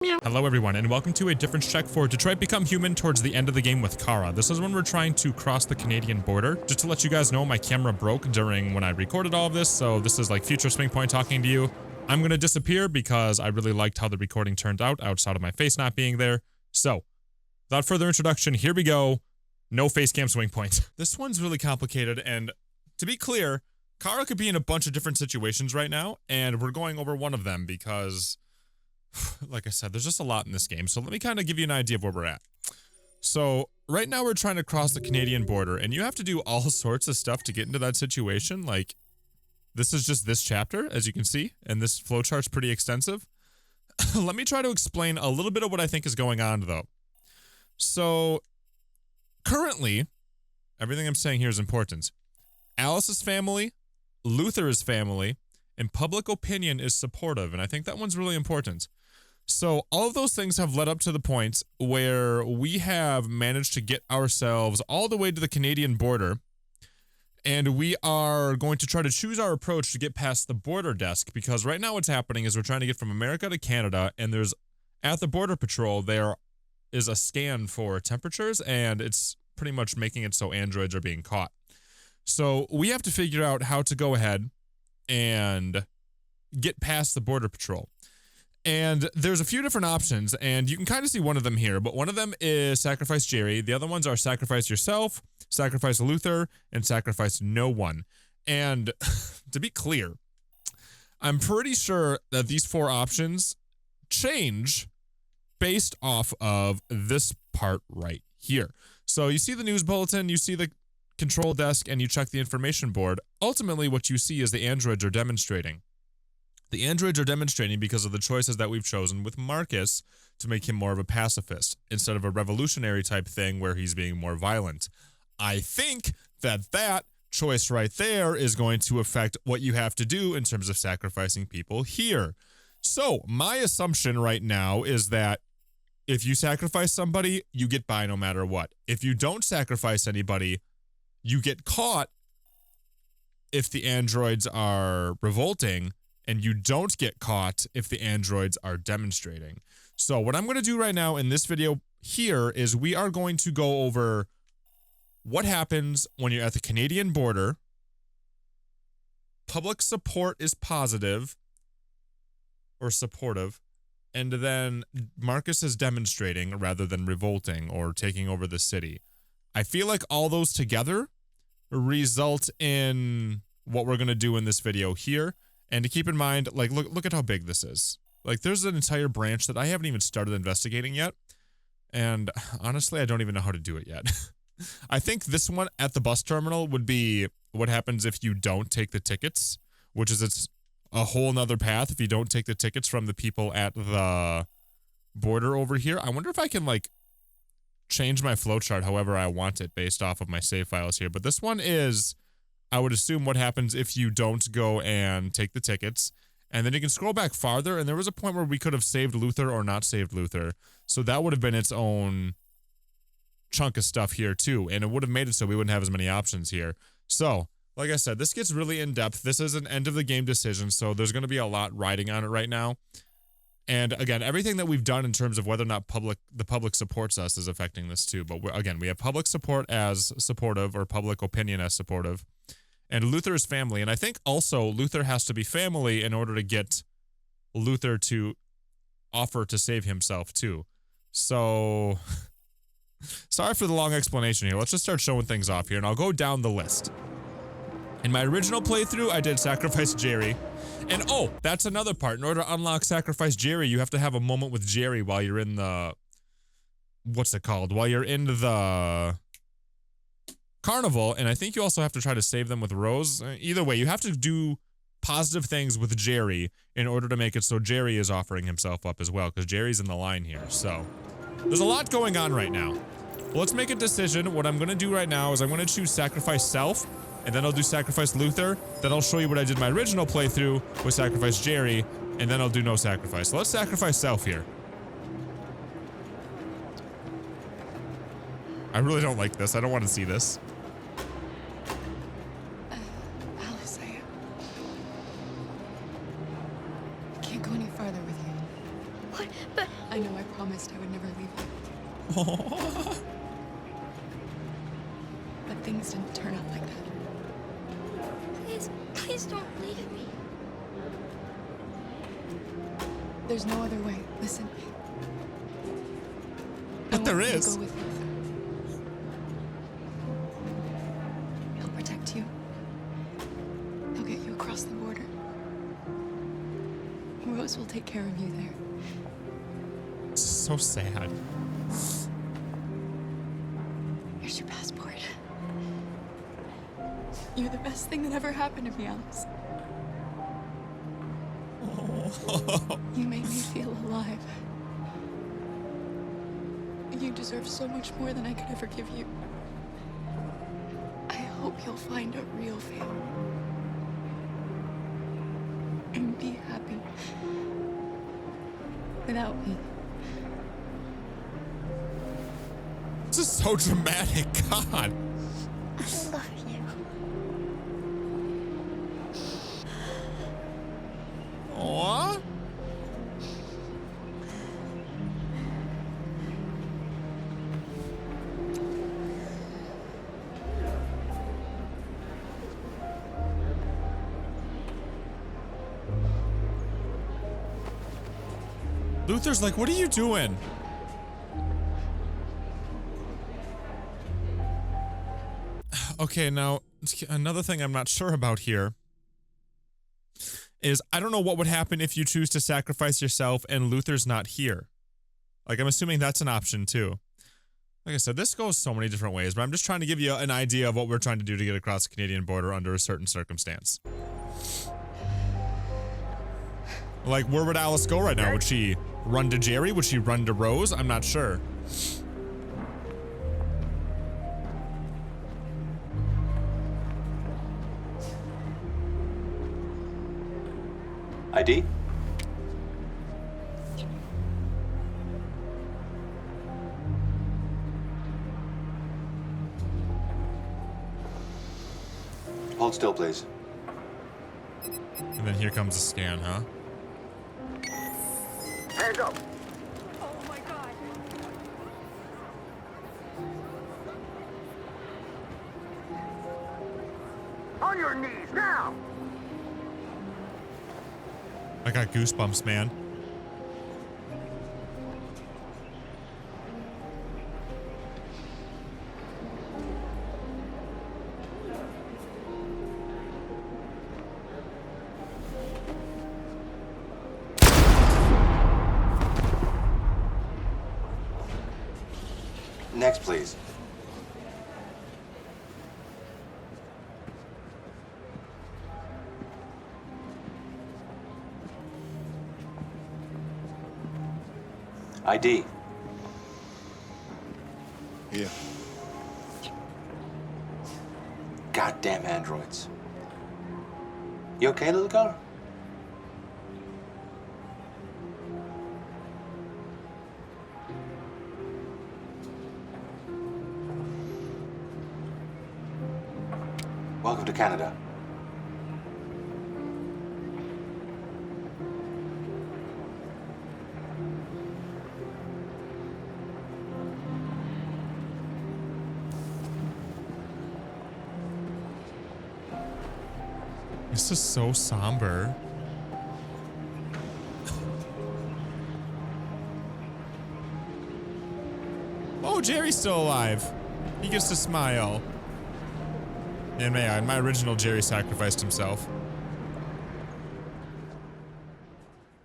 Hello everyone, and welcome to a difference check for Detroit Become Human towards the end of the game with Kara. This is when we're trying to cross the Canadian border. Just to let you guys know, my camera broke during when I recorded all of this, so this is like future SwingPoynt talking to you. I'm gonna disappear because I really liked how the recording turned out outside of my face not being there. So, without further introduction, here we go. No face cam SwingPoynt. This one's really complicated, and to be clear, Kara could be in a bunch of different situations right now, and we're going over one of them because, like I said, there's just a lot in this game. So let me kind of give you an idea of where we're at. So right now we're trying to cross the Canadian border, and you have to do all sorts of stuff to get into that situation. Like, this is just this chapter, as you can see, and this flowchart's pretty extensive. Let me try to explain a little bit of what I think is going on, though. So currently, everything I'm saying here is important. Alice's family, Luther's family, and public opinion is supportive, and I think that one's really important. So all of those things have led up to the point where we have managed to get ourselves all the way to the Canadian border, and we are going to try to choose our approach to get past the border desk, because right now what's happening is we're trying to get from America to Canada, and there's, at the border patrol, there is a scan for temperatures, and it's pretty much making it so androids are being caught. So we have to figure out how to go ahead and get past the border patrol. And there's a few different options, and you can kind of see one of them here, but one of them is sacrifice Jerry. The other ones are sacrifice yourself, sacrifice Luther, and sacrifice no one. And to be clear, I'm pretty sure that these four options change based off of this part right here. So you see the news bulletin, you see the control desk, and you check the information board. Ultimately, what you see is the androids are demonstrating. The androids are demonstrating because of the choices that we've chosen with Marcus to make him more of a pacifist instead of a revolutionary type thing where he's being more violent. I think that that choice right there is going to affect what you have to do in terms of sacrificing people here. So my assumption right now is that if you sacrifice somebody, you get by no matter what. If you don't sacrifice anybody, you get caught if the androids are revolting, and you don't get caught if the androids are demonstrating. So what I'm going to do right now in this video here is we are going to go over what happens when you're at the Canadian border. Public support is positive or supportive, and then Marcus is demonstrating rather than revolting or taking over the city. I feel like all those together result in what we're going to do in this video here. And to keep in mind, like, look at how big this is. Like, there's an entire branch that I haven't even started investigating yet. And honestly, I don't even know how to do it yet. I think this one at the bus terminal would be what happens if you don't take the tickets, which is it's a whole nother path if you don't take the tickets from the people at the border over here. I wonder if I can, like, change my flowchart however I want it based off of my save files here. But this one is, I would assume, what happens if you don't go and take the tickets. And then you can scroll back farther, and there was a point where we could have saved Luther or not saved Luther. So that would have been its own chunk of stuff here too, and it would have made it so we wouldn't have as many options here. So, like I said, this gets really in-depth. This is an end-of-the-game decision, so there's going to be a lot riding on it right now. And again, everything that we've done in terms of whether or not the public supports us is affecting this too. But again, we have public support as supportive or public opinion as supportive. And Luther is family. And I think also Luther has to be family in order to get Luther to offer to save himself too. So, sorry for the long explanation here. Let's just start showing things off here, and I'll go down the list. In my original playthrough, I did sacrifice Jerry. And oh, that's another part. In order to unlock sacrifice Jerry, you have to have a moment with Jerry while you're in the, what's it called? While you're in the carnival, and I think you also have to try to save them with Rose. Either way, you have to do positive things with Jerry in order to make it so Jerry is offering himself up as well, because Jerry's in the line here. So there's a lot going on right now. Well, let's make a decision. What I'm going to do right now is I'm going to choose sacrifice self, and then I'll do sacrifice Luther. Then I'll show you what I did in my original playthrough with sacrifice Jerry, and then I'll do no sacrifice. So let's sacrifice self here. I really don't like this. I don't want to see this. Alice, I can't go any farther with you. What? But I I know I promised I would never leave you, Oh. but things didn't turn out like that. Please, please don't leave me. There's no other way. Listen. But there I want you to is. go with Luther. He'll protect you. He'll get you across the border. Rose will take care of you there. This is so sad. Here's your passport. You're the best thing that ever happened to me, Alice. Oh. You made me feel alive. You deserve so much more than I could ever give you. I hope you'll find a real family. And be happy. Without me. This is so dramatic. God. I love you. Aww. Luther's like, what are you doing? Okay, now, another thing I'm not sure about here is I don't know what would happen if you choose to sacrifice yourself and Luther's not here. Like, I'm assuming that's an option too. Like I said, this goes so many different ways, but I'm just trying to give you an idea of what we're trying to do to get across the Canadian border under a certain circumstance. Like, where would Alice go right now? Would she run to Jerry? Would she run to Rose? I'm not sure. ID? Hold still, please. And then here comes a scan, huh? Hands up. Oh my God. On your knees now. I got goosebumps, man. Next, please. ID. Here. Goddamn androids. You okay, little girl? Welcome to Canada. This is so somber. Oh, Jerry's still alive. He gets to smile. And man, my original Jerry sacrificed himself.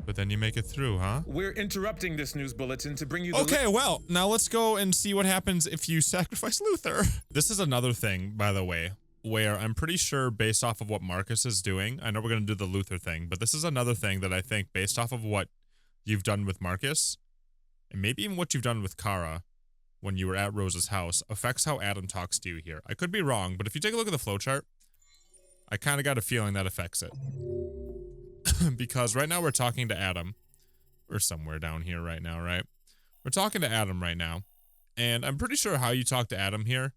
But then you make it through, huh? We're interrupting this news bulletin to bring you the Okay, well, now let's go and see what happens if you sacrifice Luther. This is another thing, by the way, where I'm pretty sure based off of what Marcus is doing, I know we're going to do the Luther thing, but this is another thing that I think based off of what you've done with Marcus, and maybe even what you've done with Kara when you were at Rose's house, affects how Adam talks to you here. I could be wrong, but if you take a look at the flowchart, I kind of got a feeling that affects it. Because right now we're talking to Adam. We're somewhere down here right now, right? We're talking to Adam right now. And I'm pretty sure how you talk to Adam here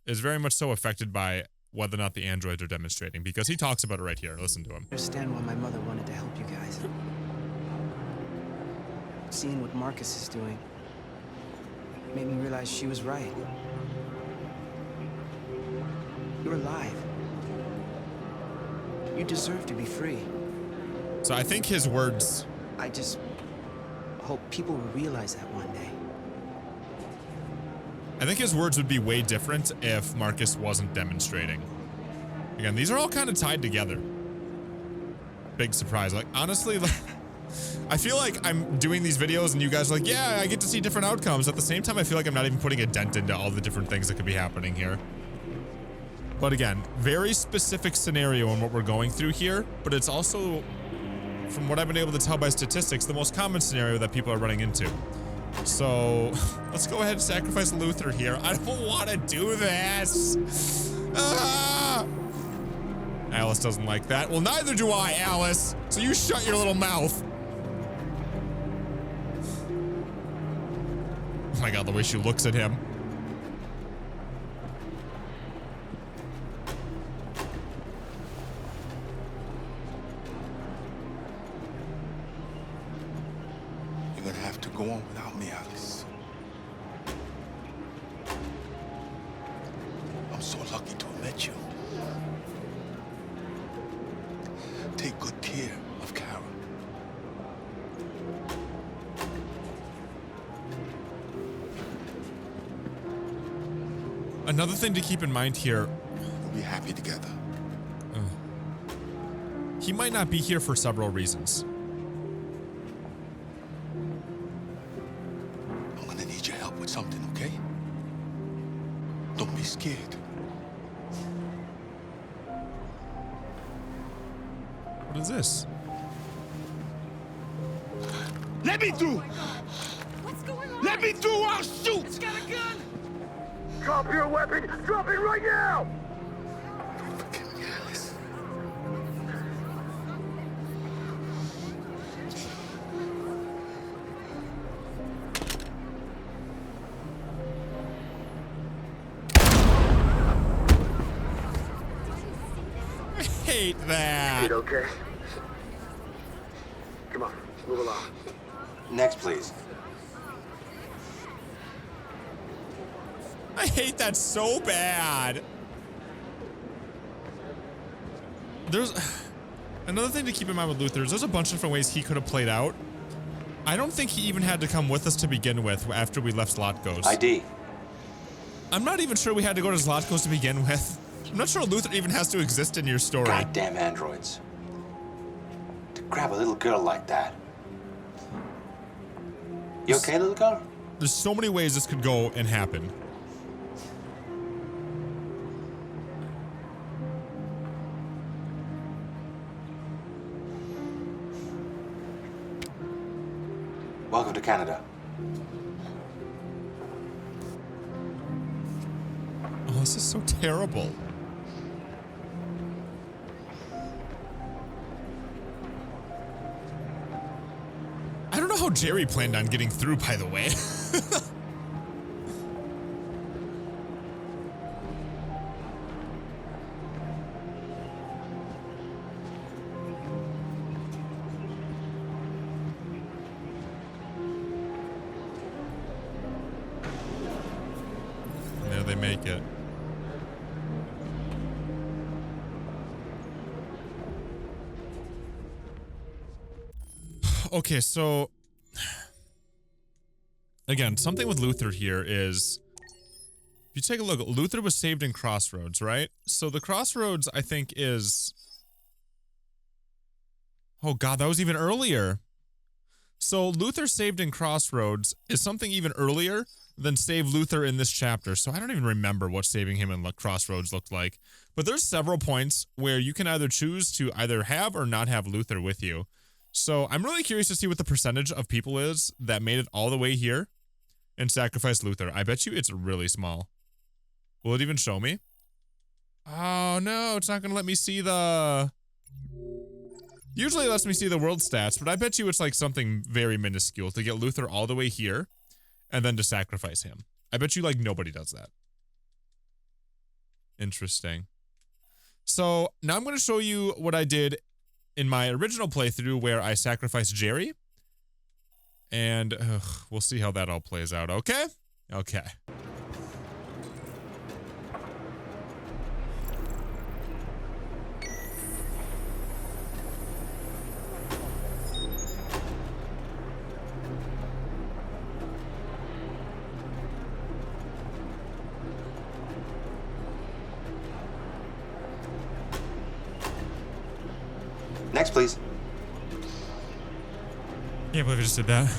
is very much so affected by whether or not the androids are demonstrating, because he talks about it right here. Listen to him. Understand why my mother wanted to help you guys. seeing what Marcus is doing made me realize she was right. You're alive. You deserve to be free. So I think his words... I just hope people will realize that one day. I think his words would be way different if Marcus wasn't demonstrating. Again, these are all kind of tied together. Big surprise. Like, honestly, like, I feel like I'm doing these videos and you guys are like, yeah, I get to see different outcomes. At the same time, I feel like I'm not even putting a dent into all the different things that could be happening here. But again, very specific scenario in what we're going through here, but it's also, from what I've been able to tell by statistics, the most common scenario that people are running into. So let's go ahead and sacrifice Luther here. I don't want to do this. Ah! Alice doesn't like that. Well, neither do I, Alice. So you shut your little mouth. Oh my God, the way she looks at him. You're gonna have to go on without me, Alice. I'm so lucky to have met you. Take good care of Kara. Another thing to keep in mind here. We'll be happy together. He might not be here for several reasons. I'm gonna need your help with something, okay? Don't be scared. What is this? Let me through! What's going on? Let me through, I'll shoot! It's got a gun! Drop your weapon! Drop it right now! Forgive me, Alice. I hate that. Kid, okay? Come on, move along. Next, please. I hate that so bad. There's another thing to keep in mind with Luther is there's a bunch of different ways he could have played out. I don't think he even had to come with us to begin with after we left Zlatko's. ID. I'm not even sure we had to go to Zlatko's to begin with. I'm not sure Luther even has to exist in your story. Goddamn androids. To grab a little girl like that. You okay, little girl? There's so many ways this could go and happen. Welcome to Canada. Oh, this is so terrible. I don't know how Jerry planned on getting through, by the way. And there they make it. Okay, so again, something with Luther here is, if you take a look, Luther was saved in Crossroads, right? So the Crossroads, I think, is, oh God, that was even earlier. So Luther saved in Crossroads is something even earlier than save Luther in this chapter. So I don't even remember what saving him in Crossroads looked like. But there's several points where you can either choose to either have or not have Luther with you. So I'm really curious to see what the percentage of people is that made it all the way here and sacrificed Luther. I bet you it's really small. Will it even show me? Oh no, it's not gonna let me see the... Usually it lets me see the world stats, but I bet you it's like something very minuscule to get Luther all the way here and then to sacrifice him. I bet you like nobody does that. Interesting. So now I'm gonna show you what I did in my original playthrough where I sacrificed Jerry. And we'll see how that all plays out, okay? Okay. Next, please. Can't believe I just did that.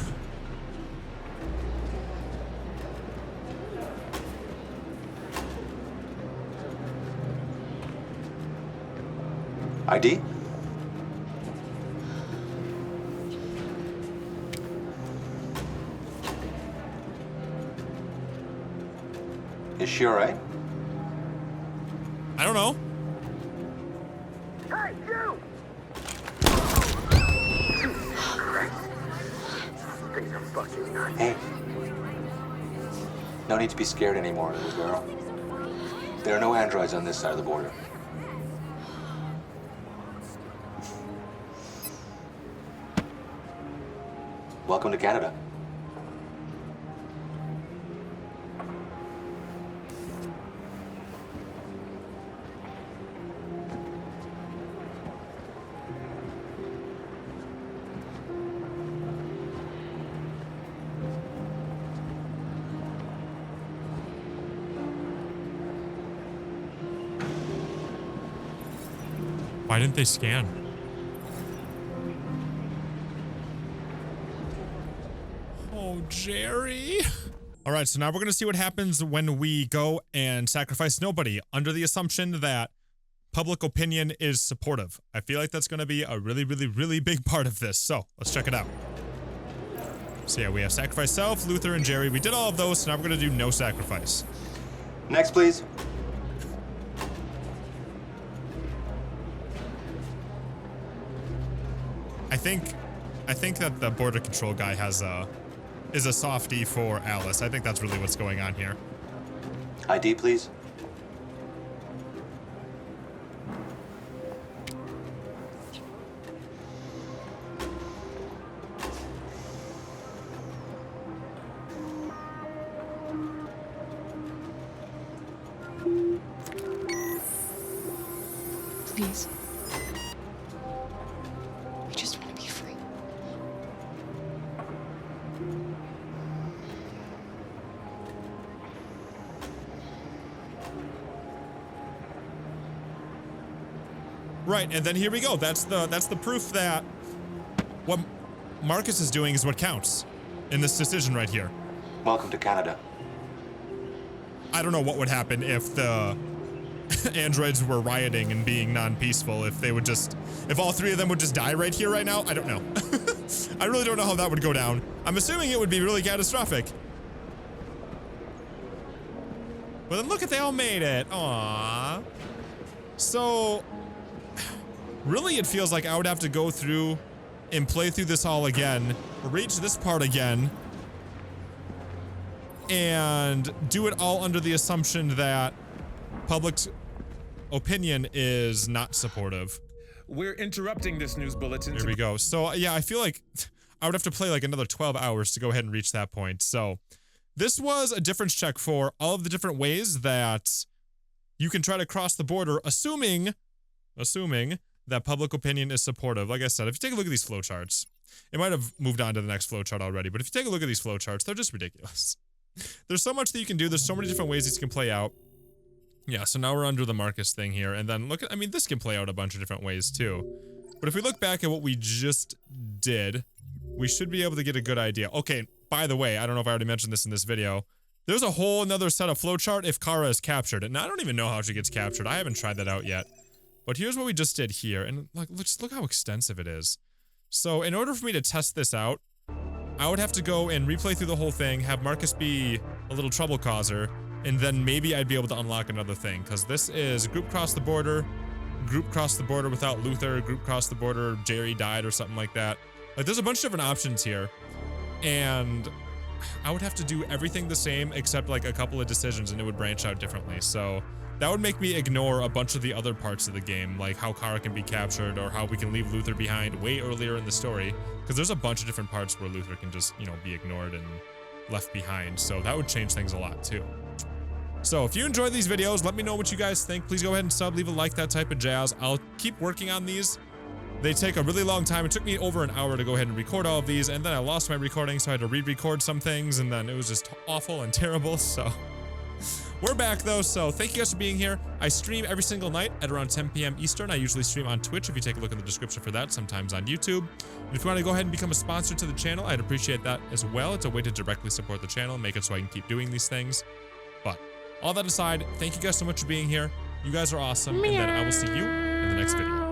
ID? Is she alright? I don't know. Hey, you! Things are fucking nuts. Hey. No need to be scared anymore, little girl. There are no androids on this side of the border. Welcome to Canada. Why didn't they scan? Oh, Jerry. All right, so now we're going to see what happens when we go and sacrifice nobody under the assumption that public opinion is supportive. I feel like that's going to be a really, really, really big part of this. So let's check it out. So yeah, we have sacrifice self, Luther, and Jerry. We did all of those, so now we're going to do no sacrifice. Next, please. I think that the border control guy is a softie for Alice. I think that's really what's going on here. ID, please. Please. We just want to be free. Right, and then here we go. That's the proof that what Marcus is doing is what counts in this decision right here. Welcome to Canada. I don't know what would happen if the androids were rioting and being non-peaceful, if all three of them would just die right here, right now. I don't know. I really don't know how that would go down. I'm assuming it would be really catastrophic. But then look at, they all made it. Aww. So, really it feels like I would have to go through and play through this all again, reach this part again, and do it all under the assumption that public opinion is not supportive. We're interrupting this news bulletin. There we go. So yeah, I feel like I would have to play like another 12 hours to go ahead and reach that point. So this was a difference check for all of the different ways that you can try to cross the border, assuming that public opinion is supportive. Like I said, if you take a look at these flowcharts, it might have moved on to the next flowchart already, but if you take a look at these flowcharts, they're just ridiculous. There's so much that you can do. There's so many different ways these can play out. Yeah, so now we're under the Marcus thing here, and then look at, I mean, this can play out a bunch of different ways too. But if we look back at what we just did, we should be able to get a good idea. Okay, by the way, I don't know if I already mentioned this in this video, there's a whole another set of flowchart if Kara is captured, and I don't even know how she gets captured. I haven't tried that out yet. But here's what we just did here, and like, just look how extensive it is. So in order for me to test this out, I would have to go and replay through the whole thing, have Marcus be a little trouble causer, and then maybe I'd be able to unlock another thing, because this is group cross the border without Luther, group cross the border, Jerry died or something like that. Like, there's a bunch of different options here, and I would have to do everything the same except like a couple of decisions and it would branch out differently. So that would make me ignore a bunch of the other parts of the game, like how Kara can be captured or how we can leave Luther behind way earlier in the story. Because there's a bunch of different parts where Luther can just, you know, be ignored and left behind. So that would change things a lot too. So if you enjoyed these videos, let me know what you guys think. Please go ahead and sub, leave a like, that type of jazz. I'll keep working on these. They take a really long time. It took me over an hour to go ahead and record all of these, and then I lost my recording, so I had to re-record some things, and then it was just awful and terrible, so... We're back though, so thank you guys for being here. I stream every single night at around 10 p.m. Eastern. I usually stream on Twitch if you take a look in the description for that, sometimes on YouTube. And if you want to go ahead and become a sponsor to the channel, I'd appreciate that as well. It's a way to directly support the channel, make it so I can keep doing these things. But all that aside, thank you guys so much for being here. You guys are awesome, and then I will see you in the next video.